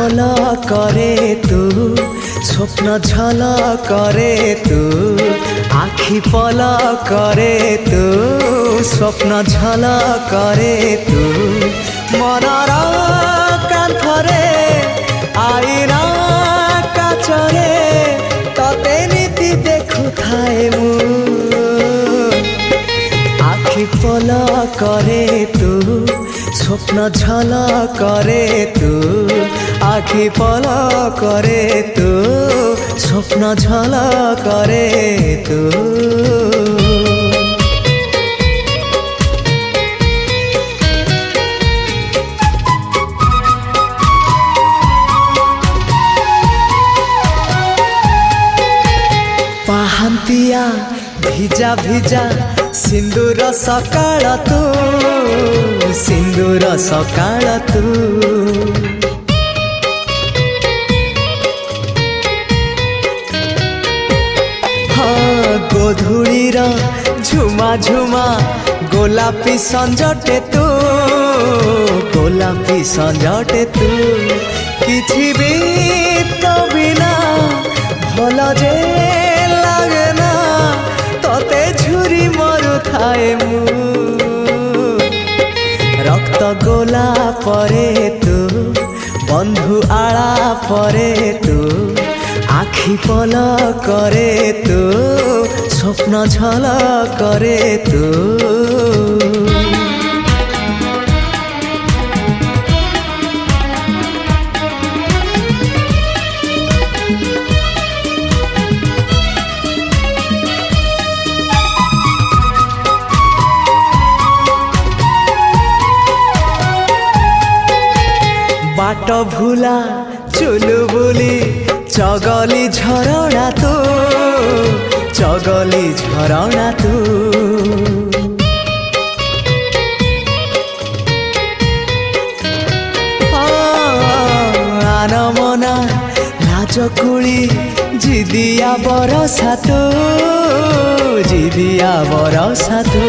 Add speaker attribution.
Speaker 1: পল করে তু স্বপ্ন ঝল করে তু আখি পল করে তু স্বপ্ন ঝল করে তু মনর কান্থরে আইনা কাচরে ততে নীতি দেখুথায়ে মু আখি পল করে তু স্বপ্ন ঝল করে তু আখি পল করে তু স্বপ্ন ঝল করে তু ପାହାନ୍ତିଆ ଭିଜା ଭିଜା ସିନ୍ଦୁର ସକାଳ ତୁ ସିନ୍ଦୁର ସକାଳ ତୁ ହଁ ଗୋଧୂଳିର ଝୁମା ଝୁମା ଗୋଲାପୀ ସଞ୍ଜଟେ ତୁ ଗୋଲାପୀ ସଞ୍ଜଟେ ତୁ କିଛି ବି ତ ବିନା ଭଲ ଯେ লাগে না ততে ঝুরি মরুথায়ে মু রক্ত গোলা পরে তু বন্ধু আড়া পরে তু আখি পল করে তু স্বপ্ন ঝল করে তু बाट भूला चुलु बुली चगली झरणा तू चगली झरणा तू आनमना लाजकुली जिदिया बरसा तू जिदिया बरसा तू